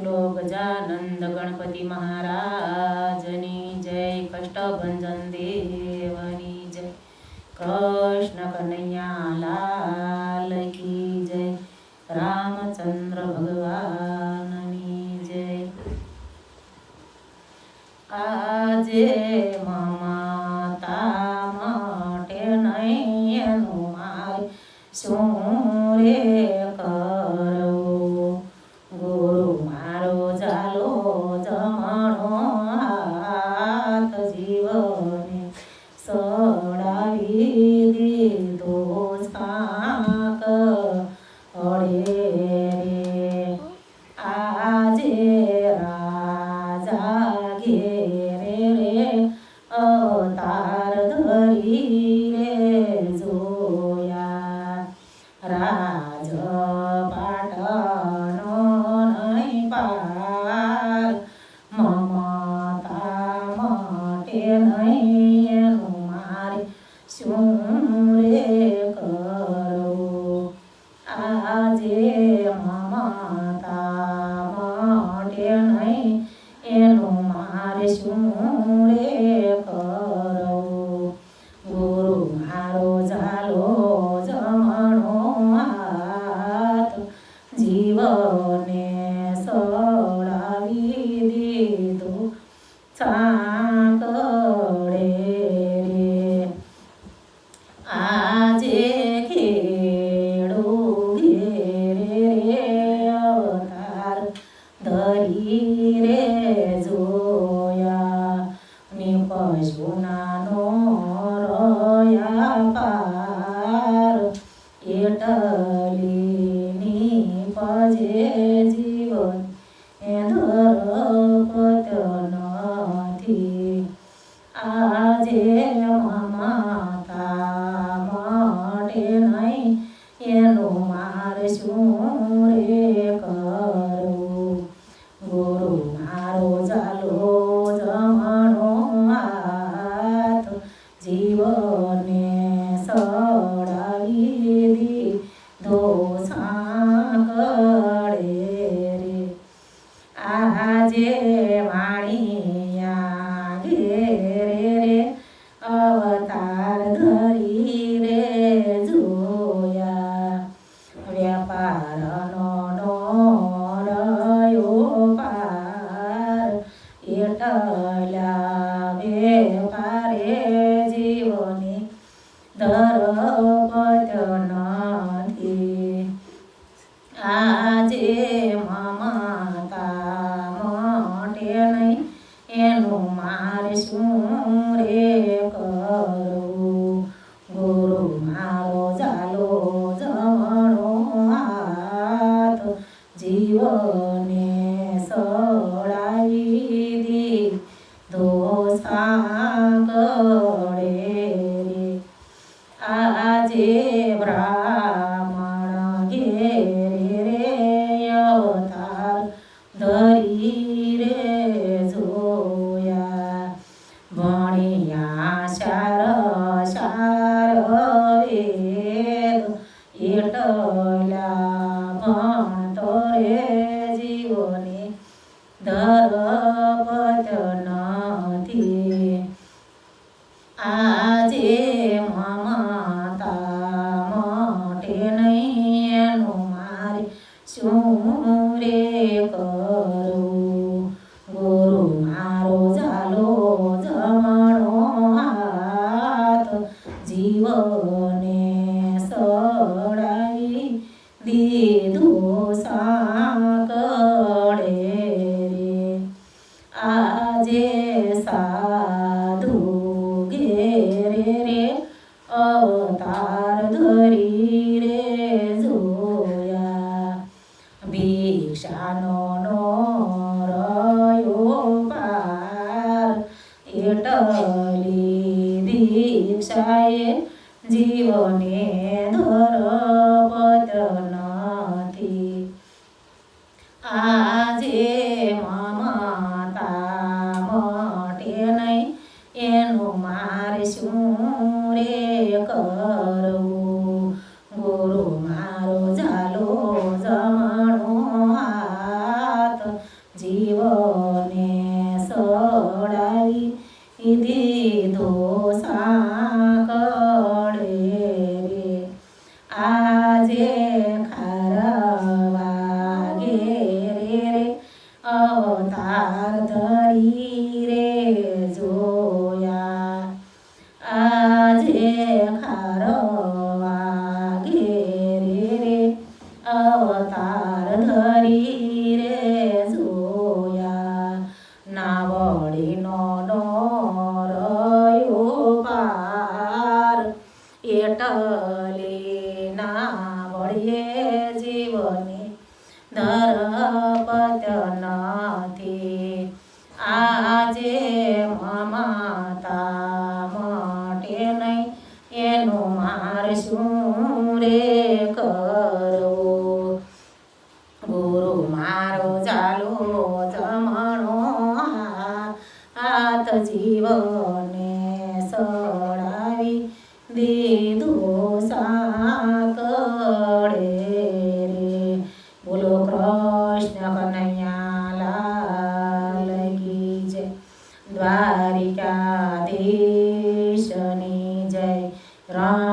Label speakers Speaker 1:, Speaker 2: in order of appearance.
Speaker 1: बोलो गजानंद गणपति महाराजनी जय। कष्टभंजन देवनी जय। कृष्ण कन्हैया लाल की जय। रामचंद्र भगवाननी जय। आजे ममता मटे नहीं एनु मारे શું રે કરવું। ગુરુ મારો ઝાલો જમણો હાથ જીવને સડાવી દીધો સાક અડે રે। આજે રાજા ઘેરે રે અવતાર ધરી રે જોયા। રાજ પાટનો નહીં પાર મમતા મટે નહીં એનું મારે શું રે કરવું। આજે મમતા મટે નહીં એનું મારે શું રે કરવું। ગુરુ મારો ઝાલો જમણો હાથ જીવને સડાવી દીધો સાંકળે રે। આજે ખેડૂ ઘેરે રે અવતાર ધરી રે જોયા। ને પશુનાનો રોયા પાર એટલીની પજે જીવન એ ધરપત નથી। આજે મમતા મટે નહીં એનું મારે શું રે કરવું। ગુરુ મારો ઝાલો જમણો હાથ જીવને સડાવી દીધો સાંકળે રે। આજે વાણિયા ઘેરે રે અવતાર ધરી રે જોયા। વ્યાપારનો રહ્યો પાર એટલા વેપારે જીવને ધરપત નથી। આજે મમતા મટે નહીં એનું મારે શું રે કરવું। ગુરુ મારો ઝાલો જમણો હાથ જીવને સડાવી દીધો સાંકળે રે। આજે બ્રાહ્મણ ઘેરે રે અવતાર ધરી રે જોયા। ભણ્યા સાર સાર વેદ એટલા ભણતો રે જીવને ધરપત નથી। આજે મમતા મટે નહીં એનું મારે શું રે કરવું। ગુરુ મારો ઝાલો જમણો હાથ જીવને સડાવી દીધો સાંકળે રે। આજે સાધુ ઘેરે રે અવતાર ધરી રે જોયા। ભિક્ષાનો રહ્યો પાર એટલી ભિક્ષાએ જીવને ધરપત નથી। આજે મમતા મટે નહીં એનું મારે શું રે કરવું। ગુરુ મારો ઝાલો જમણો હાથ જીવને સડાવી દીધો સાંકળે રે આજે ખારવા ઘેરે રે અવતાર ધરી રે જોયા આજે ખારવા ઘેરે રે અવતાર ધરી રે જોયા નાવડીનો ડોરયો પાર એટલે નાવડીએ જીવને ધરપત નથી આજે મમતા મટે નહીં એનું મારે શું રે કરવું ગુરુ મારો ચાલો જમણો હાથ જીવને સડાવી દીધો સાંકળે રે બોલો કૃષ્ણ કનૈયા લાલ કી જય દ્વારિકાધીશની જય રામ